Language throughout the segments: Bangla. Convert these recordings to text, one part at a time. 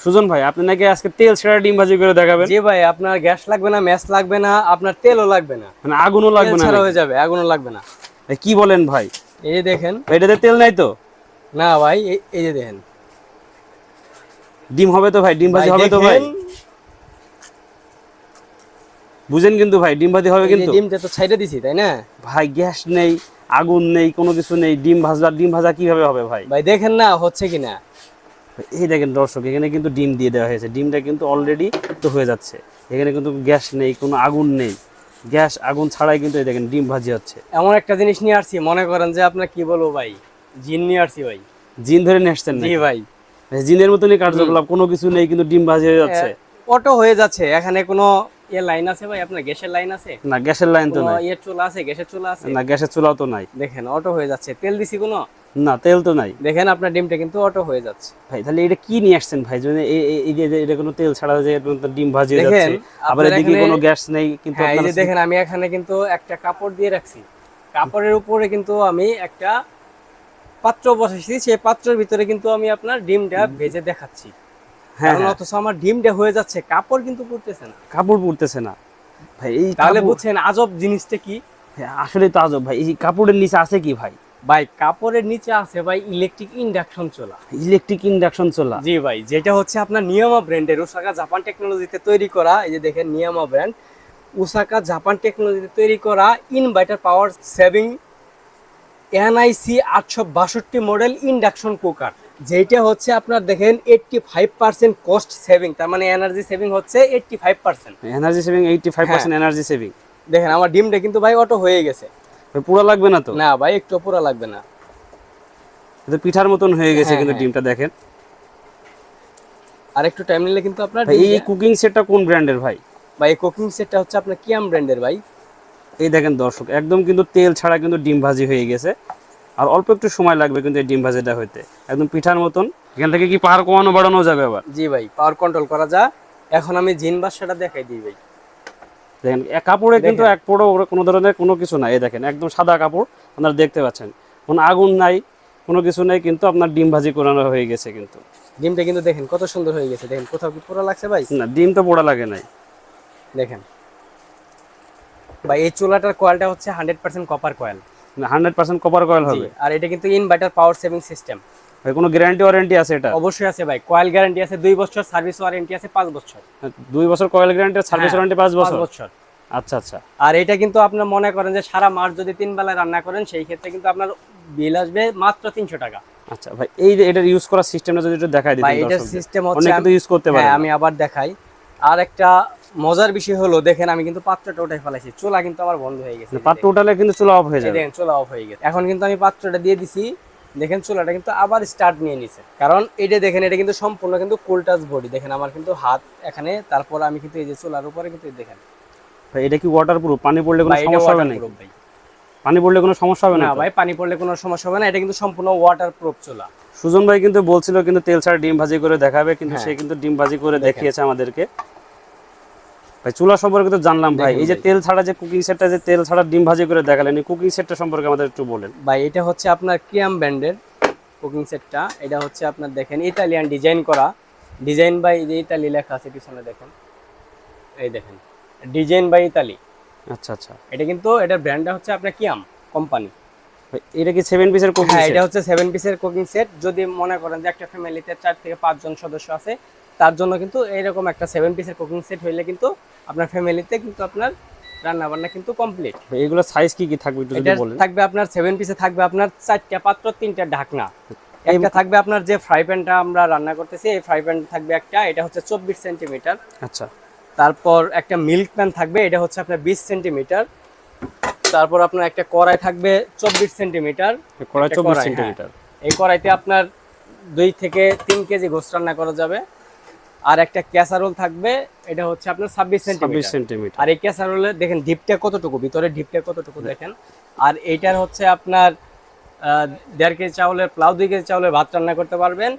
সুজন ভাই, আপনি নাকি আজকে তেল ছাড়া ডিম ভাজি করে দেখাবেন? জি ভাই, আপনার গ্যাস লাগবে না, ম্যাচ লাগবে না, আপনার তেলও লাগবে না, মানে আগুনও লাগবে না? ছাড়া হয়ে যাবে, আগুনও লাগবে না। কি বলেন ভাই? এই যে দেখেন। এটাতে তেল নাই তো? না ভাই, এই যে দেখেন, ডিম হবে তো ভাই? ডিম ভাজি হবে তো ভাই? বুঝেন কিন্তু ভাই, ডিম ভাজি হবে কিন্তু। ডিমটা তো ছাইড়ে দিছি, তাই না ভাই? গ্যাস নেই, আগুন নেই, কোনো কিছু নেই, ডিম ভাজা কিভাবে হবে ভাই? ভাই? দেখেন না হচ্ছে কিনা। এই দেখেন দর্শক, এখানে কিন্তু ডিম দিয়ে দেওয়া হয়েছে, ডিমটা কিন্তু অলরেডি তো হয়ে যাচ্ছে। এখানে কিন্তু গ্যাস নেই, কোনো আগুন নেই, গ্যাস আগুন ছাড়াই কিন্তু এই দেখেন ডিম ভাজি হচ্ছে। এমন একটা জিনিস নিয়ে আসছি, মনে করেন যে আপনার কি বলবো ভাই, জিন নিয়ে আসছি ভাই। জিন ধরে নিয়ে আসছেন? জি ভাই, জিনের মতনই কার্যকলাপ, কোনো কিছু নেই কিন্তু ডিম ভাজি হয়ে যাচ্ছে। অটো হয়ে যাচ্ছে। এখানে কোনো লাইন আছে ভাই? আপনার গ্যাসের লাইন আছে? না, গ্যাসের লাইন তো নাই। চুলা আছে? গ্যাসের চুলা আছে? না, গ্যাসের চুলাও তো নাই। দেখেন অটো হয়ে যাচ্ছে। তেল দিছি কোনো? না, তেল তো নাই। দেখেন আপনার ডিমটা কিন্তু অটো হয়ে যাচ্ছে ভাই তাহলে এটা কি নিয়ে আসছেন ভাই? যদি এই যে এটা কোনো তেল ছাড়া যে ডিম ভাজি হয়ে যাচ্ছে, আবার এদিকে কোনো গ্যাস নেই কিন্তু। হ্যাঁ, এই যে দেখেন, আমি এখানে কিন্তু একটা কাপড় দিয়ে রাখছি। কাপড়ের উপরে কিন্তু আমি একটা পাত্র বসাইছি, সেই পাত্রের ভিতরে কিন্তু আমি আপনার ডিমটা ভেজে দেখাচ্ছি। কারণ অথচ আমার ডিমটা হয়ে যাচ্ছে, কাপড় কিন্তু পুড়তেছে না। কাপড় পুড়তেছে না ভাই? এই তাহলে বুঝছেন আজব জিনিসটা কি? আসলে তো আজব ভাই। এই কাপড়ের নিচে আছে কি ভাই? ভাই কাপড়ের নিচে আছে ভাই ইলেকট্রিক ইন্ডাকশন চুলা। ইলেকট্রিক ইন্ডাকশন চুলা? জি ভাই, যেটা হচ্ছে আপনার নিয়ামা ব্র্যান্ডের, ওসাকা জাপান টেকনোলজিতে তৈরি করা। এই যে দেখেন, নিয়ামা ব্র্যান্ড, ওসাকা জাপান টেকনোলজিতে তৈরি করা inverter power saving NIC 862 model induction cooker. যেটা হচ্ছে আপনার দেখেন 85% কস্ট সেভিং, তার মানে এনার্জি সেভিং হচ্ছে 85%। Energy saving 85% energy saving. দেখেন আমার ডিমটা কিন্তু ভাই অটো হয়ে গেছে। ভাই পুরো লাগবে না তো? না ভাই, একটু পুরো লাগবে না। এটা পিঠার মতন হয়ে গেছে কিন্তু ডিমটা দেখেন। আর একটু টাইম নিলে কিন্তু আপনার এই কুকিং সেটটা কোন ব্র্যান্ডের ভাই? ভাই এই কুকিং সেটটা হচ্ছে আপনার কিয়াম ব্র্যান্ডের ভাই। এই দেখেন দর্শক, একদম কিন্তু তেল ছাড়া কিন্তু ডিম ভাজি হয়ে গেছে। আর অল্প একটু সময় লাগবে কিন্তু এই ডিম ভাজিটা হইতে, একদম পিঠার মতন। এখান থেকে কি পাওয়ার কমানো বাড়ানো যাবে আবার? জি ভাই, পাওয়ার কন্ট্রোল করা যায়। এখন আমি জিন বাসাটা দেখাই দিই ভাই। দেখেন কাপড়ে কিন্তু এক পোড়ো কোনো ধরনের কোনো কিছু নাই। এই দেখেন একদম সাদা কাপড়, আপনারা দেখতে পাচ্ছেন, কোনো আগুন নাই, কোনো কিছু নেই, কিন্তু আপনার ডিম ভাজি করানো হয়ে গেছে। কিন্তু ডিমটা কিন্তু দেখেন কত সুন্দর হয়ে গেছে। দেখেন কোথাও কি পোড়া লাগছে ভাই? না, ডিম তো পোড়া লাগে নাই। দেখেন ভাই, এই চুলাটার কয়েলটা হচ্ছে 100% কপার কয়েল। 100% কপার কয়েল হবে? আর এটা কিন্তু ইনভার্টার পাওয়ার সেভিং সিস্টেম। ভাই কোনো গ্যারান্টি ওয়ারেন্টি আছে এটা? অবশ্যই আছে ভাই, কয়েল গ্যারান্টি আছে 2 বছর, সার্ভিস ওয়ারেন্টি আছে 5 বছর। 2 বছর কয়েল গ্যারান্টি, সার্ভিস ওয়ারেন্টি 5 বছর। আচ্ছা আচ্ছা। আর এটা কিন্তু আপনার মনে করেন যে সারা মাস যদি 3 বেলা রান্না করেন, সেই ক্ষেত্রে কিন্তু আপনার বিল আসবে মাত্র 300 টাকা। আচ্ছা ভাই, এই যে এটা ইউজ করার সিস্টেমটা যদি একটু দেখাই দিতেন। ভাই এটা সিস্টেম হচ্ছে অনেকে তো ইউজ করতে পারে। হ্যাঁ, আমি আবার দেখাই। আর একটা মজার বিষয় হলো, দেখেন আমি কিন্তু পাত্রটা উঠাই ফেলাইছি, চুলা কিন্তু আবার বন্ধ হয়ে গেছে। পাত্র উঠালে কিন্তু চুলা অফ হয়ে যাবে। দেখেন চুলা অফ হয়ে গেছে। এখন কিন্তু আমি পাত্রটা দিয়ে দিছি, দেখেন চুলাটা কিন্তু আবার স্টার্ট নিয়ে নিছে। কারণ এটা দেখেন, এটা কিন্তু সম্পূর্ণ কিন্তু কুল টাচ বডি। দেখেন আমার কিন্তু হাত এখানে, তারপর আমি কিন্তু এই যে চুলার উপরে কিন্তু দেখেন ভাই, এটা কি ওয়াটারপ্রুফ? পানি পড়লে কোনো সমস্যা হবে না? পানি পড়লে কোনো সমস্যা হবে না ভাই, পানি পড়লে কোনো সমস্যা হবে না। এটা কিন্তু সম্পূর্ণ ওয়াটারপ্রুফ চুলা। সুজন ভাই কিন্তু বলছিল কিন্তু তেল ছাড়া ডিম ভাজি করে দেখাবে, কিন্তু সে কিন্তু ডিম ভাজি করে দেখিয়েছে আমাদেরকে। ভাই চুলা সম্পর্কে তো জানলাম ভাই, এই যে তেল ছাড়া যে কুকিং সেটটা, যে তেল ছাড়া ডিম ভাজি করে দেখালেন, এই কুকিং সেটটা সম্পর্কে আমাদের একটু বলেন ভাই। এটা হচ্ছে আপনার কিয়াম ব্র্যান্ডের কুকিং সেটটা। এটা হচ্ছে আপনার দেখেন ইতালিয়ান ডিজাইন করা, ডিজাইন বাই যে ইতালি লেখা আছে পিছনে দেখেন, এই দেখেন ডিজাইন বাই ইতালি। আচ্ছা আচ্ছা। এটা কিন্তু এটার ব্র্যান্ডটা হচ্ছে আপনার কিয়াম কোম্পানি। এটা কি 7 পিসের কুকিং সেট? এটা হচ্ছে 7 পিসের কুকিং সেট। যদি মনে করেন যে একটা ফ্যামিলিতে 4 থেকে 5 জন সদস্য আছে, তার জন্য কিন্তু এইরকম একটা 7 পিসের কুকিং সেট হইলে কিন্তু আপনার ফ্যামিলিতে কিন্তু আপনার রান্না বান্না কিন্তু কমপ্লিট। এগুলো সাইজ কি কি থাকবে একটু যদি বলেন? থাকবে আপনার 7 পিসে থাকবে আপনার 4টা পাত্র, 3টা ঢাকনা। একটা থাকবে আপনার যে ফ্রাই প্যানটা আমরা রান্না করতেছি, এই ফ্রাই প্যান থাকবে একটা, এটা হচ্ছে 24 সেন্টিমিটার। আচ্ছা। তারপর একটা মিল্ক প্যান থাকবে, এটা হচ্ছে আপনার 20 সেন্টিমিটার। তারপর আপনার একটা কড়াই থাকবে 24 সেন্টিমিটার। কড়াই 24 সেন্টিমিটার। এই কড়াইতে আপনার 2 থেকে 3 কেজি গোশত রান্না করা যাবে। আর একটা ক্যাসারোল থাকবে, এটা হচ্ছে আপনার 26 সেন্টিমিটার। আর এই ক্যাসারোলে দেখেন ডিপটা কতটুকু, ভিতরে ডিপটা কতটুকু দেখেন। আর এইটার হচ্ছে আপনার 1.5 কেজি চাউলের প্লাউ, 2 কেজি চাউলের ভাত রান্না করতে পারবেন।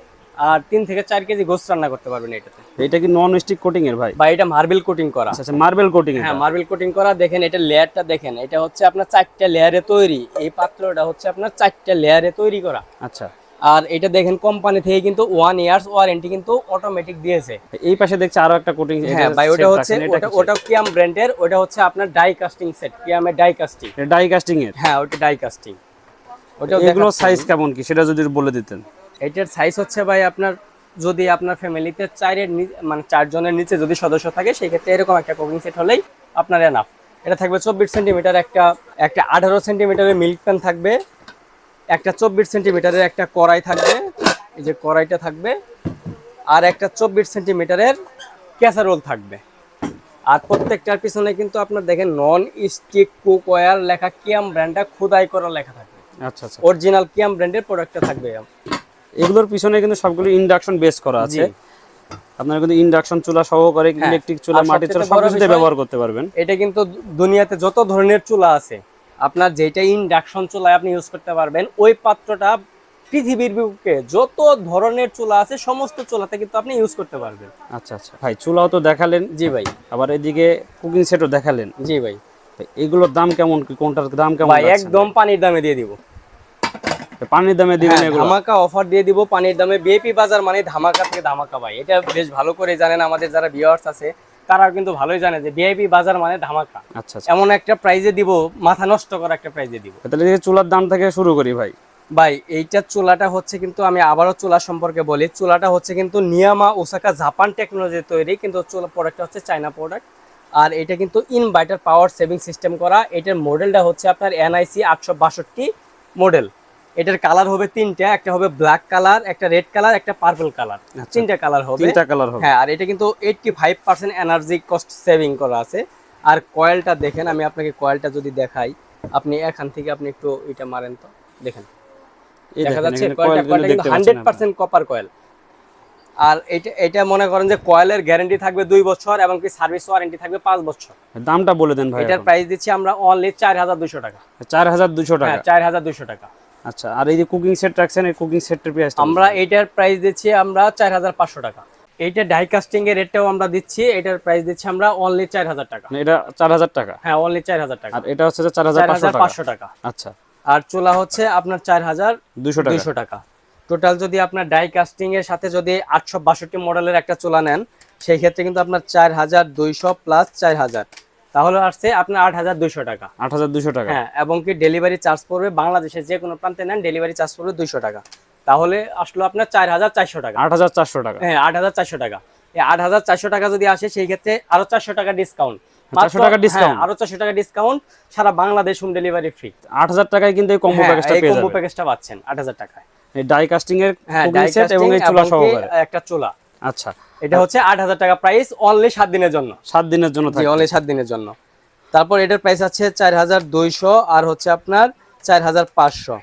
আর 3 থেকে 4 কেজি গোশত রান্না করতে পারবেন এটাতে। এটা কি নন স্টিক কোটিং এর ভাই? বা এটা মার্বেল কোটিং করা। আচ্ছা, মার্বেল কোটিং। হ্যাঁ, মার্বেল কোটিং করা। দেখেন এটা লেয়ারটা দেখেন, এটা হচ্ছে আপনার 4টা লেয়ারে তৈরি। এই পাত্রটা হচ্ছে আপনার 4টা লেয়ারে তৈরি করা। আচ্ছা। আর এটা দেখেন কোম্পানি থেকে কিন্তু 1 ইয়ার্স ওয়ারেন্টি কিন্তু অটোমেটিক দিয়েছে। এই পাশে দেখছি আরো একটা কোটিং। হ্যাঁ ভাই, ওটা হচ্ছে ওটা কিয়াম ব্র্যান্ডের, ওটা হচ্ছে আপনার die casting set, কিয়ামের die casting. Die casting এর? হ্যাঁ, ওটা ডাই কাস্টিং। ওটা এগুলো সাইজ কেমন কি সেটা যদি বলে দিতেন। এটার সাইজ হচ্ছে ভাই আপনার, যদি আপনার ফ্যামিলিতে 4 জনের নিচে যদি সদস্য থাকে সেই ক্ষেত্রে এরকম একটা কুকিং সেট হলেই আপনার এনাফ। এটা থাকবে 24 সেন্টিমিটার, একটা 18 সেন্টিমিটারের মিল্ক প্যান থাকবে, একটা 24 সেন্টিমিটারের একটা কড়াই থাকবে, এই যে কড়াইটা থাকবে, আর একটা 24 সেন্টিমিটারের ক্যাসারোল থাকবে। আর প্রত্যেকটার পিছনে কিন্তু আপনার দেখেন নন স্টিক কুক ওয়্যার লেখা, কিয়াম ব্র্যান্ডটা খোদাই করা লেখা থাকবে। আচ্ছা আচ্ছা, অরিজিনাল কিয়াম ব্র্যান্ডের প্রোডাক্টটা থাকবে। এগুলোর পিছনে কিন্তু সবগুলো ইন্ডাকশন বেস করা আছে। আপনারা কিন্তু ইন্ডাকশন চুলা সহকারে ইলেকট্রিক চুলা, মাটির চুলা সবকিছুতে ব্যবহার করতে পারবেন। এটা কিন্তু দুনিয়াতে যত ধরনের চুলা আছে, আপনার যেটা ইন্ডাকশন চুলায় আপনি ইউজ করতে পারবেন, ওই পাত্রটা পৃথিবীর বুকে যত ধরনের চুলা আছে সমস্ত চুলাতে কিন্তু আপনি ইউজ করতে পারবেন। আচ্ছা আচ্ছা ভাই, চুলাও তো দেখালেন। জি ভাই। আবার এদিকে কুকিং সেটও দেখালেন। জি ভাই। এগুলোর দাম কেমন কি, কোনটার দাম কেমন? ভাই একদম পানির দামে দিয়ে দিব। পানির দামে দিবেন এগুলো? ধামাকা অফার দিয়ে দিব পানির দামে। বিএপি বাজার মানে ধামাকা থেকে ধামাকা ভাই, এটা বেশ ভালো করে জানেন আমাদের যারা ভিউয়ার্স আছে তারা কিন্তু ভালোই জানে যে বিআইপি বাজার মানে ধামাকা। আচ্ছা, এমন একটা প্রাইজে দিব, মাথা নষ্ট করা একটা প্রাইজে দিব। তাহলে এই চুলার দাম থেকে শুরু করি ভাই। ভাই এইটা চুলাটা হচ্ছে কিন্তু, আমি আবারও চুলা সম্পর্কে বলি, চুলাটা হচ্ছে কিন্তু নিয়ামা ওসাকা জাপান টেকনোলজি তৈরি, কিন্তু চুলা প্রোডাক্টটা হচ্ছে চায়না প্রোডাক্ট। আর এটা কিন্তু ইনভার্টার পাওয়ার সেভিং সিস্টেম করা। এটার মডেলটা হচ্ছে আপনার NIC 862 মডেল। এটার কালার হবে 3টা, একটা হবে ব্ল্যাক কালার, একটা রেড কালার, একটা পার্পল কালার। 3টা কালার হবে। 3টা কালার হবে। হ্যাঁ, আর এটা কিন্তু 85% এনার্জি কস্ট সেভিং করা আছে। আর কয়েলটা দেখেন, আমি আপনাকে কয়েলটা যদি দেখাই, আপনি এখান থেকে আপনি একটু এটা মারেন তো দেখেন, দেখা যাচ্ছে কয়েলটা কিন্তু 100% কপার কয়েল। আর এটা মনে করেন যে কয়েলের গ্যারান্টি থাকবে 2 বছর এবং কি সার্ভিস ওয়ারেন্টি থাকবে 5 বছর। দামটা বলে দেন ভাই। এটার প্রাইস দিচ্ছি আমরা অনলি 4200 টাকা। 4200 টাকা? হ্যাঁ, 4200 টাকা। আচ্ছা, আর এই যে কুকিং সেট রাখছেন, এই কুকিং সেটের প্রাইস আমরা এটার প্রাইস দিচ্ছি আমরা 4500 টাকা। এইটা ডাই কাস্টিং এর রেটটাও আমরা দিচ্ছি, এটার প্রাইস দিচ্ছি আমরা অনলি 4000 টাকা। এটা 4000 টাকা? হ্যাঁ, অনলি 4000 টাকা। আর এটা হচ্ছে 4500 টাকা। আচ্ছা। আর চুলা হচ্ছে আপনার 4200 টাকা। টোটাল যদি আপনার ডাই কাস্টিং এর সাথে যদি 862 মডেলের একটা চুলা নেন, সেই ক্ষেত্রে কিন্তু আপনার 4200 প্লাস 4000, তাহলে আসছে আপনার 8200 টাকা। 8200 টাকা? হ্যাঁ, এবং কি ডেলিভারি চার্জ পড়বে, বাংলাদেশের যে কোনো প্রান্তে নেন ডেলিভারি চার্জ পড়বে 200 টাকা। তাহলে আসলো আপনার 4400 টাকা। 8400 টাকা? হ্যাঁ, 8400 টাকা। এই 8400 টাকা যদি আসে সেই ক্ষেত্রে আরো 400 টাকা ডিসকাউন্ট। 400 টাকা ডিসকাউন্ট? আরো 400 টাকা ডিসকাউন্ট, সারা বাংলাদেশ হোম ডেলিভারি ফ্রি। 8000 টাকায় কিন্তু এই কম্বো প্যাকেজটা পেয়ে যাবেন। এই কম্বো প্যাকেজটা পাচ্ছেন 8000 টাকায়। এই ডাই কাস্টিং এর কুকিং সেট এবং এই চুলা সহকারে একটা চুলা। আচ্ছা, এটা হচ্ছে 8000 টাকা প্রাইস, অনলি 7 দিনের জন্য। 7 দিনের জন্য থাকবে? অনলি 7 দিনের জন্য। তারপর এটার প্রাইস আছে 4200, আর হচ্ছে আপনার 4500,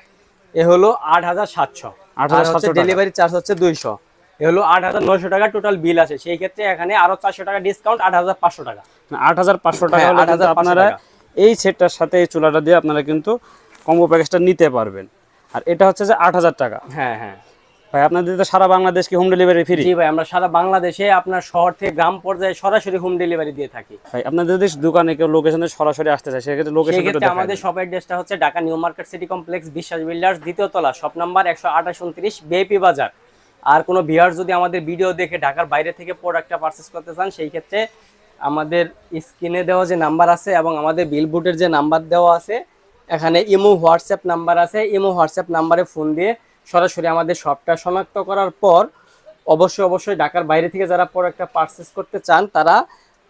এ হলো 8700। আর হচ্ছে ডেলিভারি চার্জ হচ্ছে 200, এ হলো 8900 টাকা টোটাল বিল আছে। সেই ক্ষেত্রে এখানে আরো 400 টাকা ডিসকাউন্ট, 8500 টাকা। 8500 টাকা হলে কিন্তু আপনারা এই সেটটার সাথে এই চুলাটা দিয়ে আপনারা কিন্তু কম্বো প্যাকেজটা নিতে পারবেন। আর এটা হচ্ছে যে 8000 টাকা? হ্যাঁ হ্যাঁ ভাই, আপনাদের তো সারা বাংলাদেশ কি হোম ডেলিভারি ফ্রি? জি ভাই, আমরা সারা বাংলাদেশে আপনার শহর থেকে গ্রাম পর্যায়ে সরাসরি হোম ডেলিভারি দিয়ে থাকি। ভাই, আপনাদের যদি দোকানে কেউ লোকেশনে সরাসরি আসতে চায় সেক্ষেত্রে লোকেশনটা দেখান। আমাদের শপের অ্যাড্রেসটা হচ্ছে Dhaka new market city complex, বিশ্বাস বিল্ডার্স, দ্বিতীয় তলা, শপ নাম্বার 128-29, বিআইপি বাজার। আর কোনো ভিউয়ার যদি আমাদের ভিডিও দেখে ঢাকার বাইরে থেকে প্রোডাক্টটা পারচেজ করতে চান, সেই ক্ষেত্রে আমাদের স্ক্রিনে দেওয়া যে নাম্বার আছে এবং আমাদের বিলবোর্ডের যে নাম্বার দেওয়া আছে, এখানে ইমো হোয়াটসঅ্যাপ নাম্বার আছে, ইমো হোয়াটসঅ্যাপ নাম্বারে ফোন দিয়ে সরাসরি আমাদের শপটা শনাক্ত করার পর অবশ্যই ঢাকার বাইরে থেকে যারা প্রোডাক্টটা পারচেজ করতে চান তারা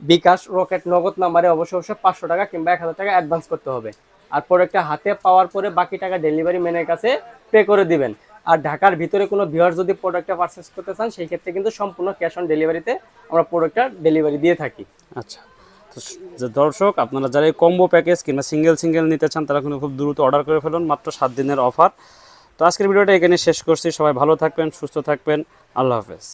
বিকাশ, রকেট, নগদ নাম্বারে অবশ্যই 500 টাকা কিংবা 1000 টাকা অ্যাডভান্স করতে হবে। আর প্রোডাক্টটা হাতে পাওয়ার পরে বাকি টাকা ডেলিভারি ম্যানের কাছে পে করে দিবেন। আর ঢাকার ভিতরে কোনো ভিউয়ার যদি প্রোডাক্টটা পারচেজ করতে চান, সেই ক্ষেত্রে কিন্তু সম্পূর্ণ ক্যাশ অন ডেলিভারিতে আমরা প্রোডাক্টটা ডেলিভারি দিয়ে থাকি। আচ্ছা, তো যে দর্শক আপনারা যারা এই কম্বো প্যাকেজ কিংবা সিঙ্গেল নিতে চান তারা কিন্তু খুব দ্রুত অর্ডার করে ফেলুন, মাত্র 7 দিনের অফার। তো আজকের ভিডিওটা এখানে শেষ করছি। সবাই ভালো থাকবেন, সুস্থ থাকবেন, আল্লাহ হাফেজ।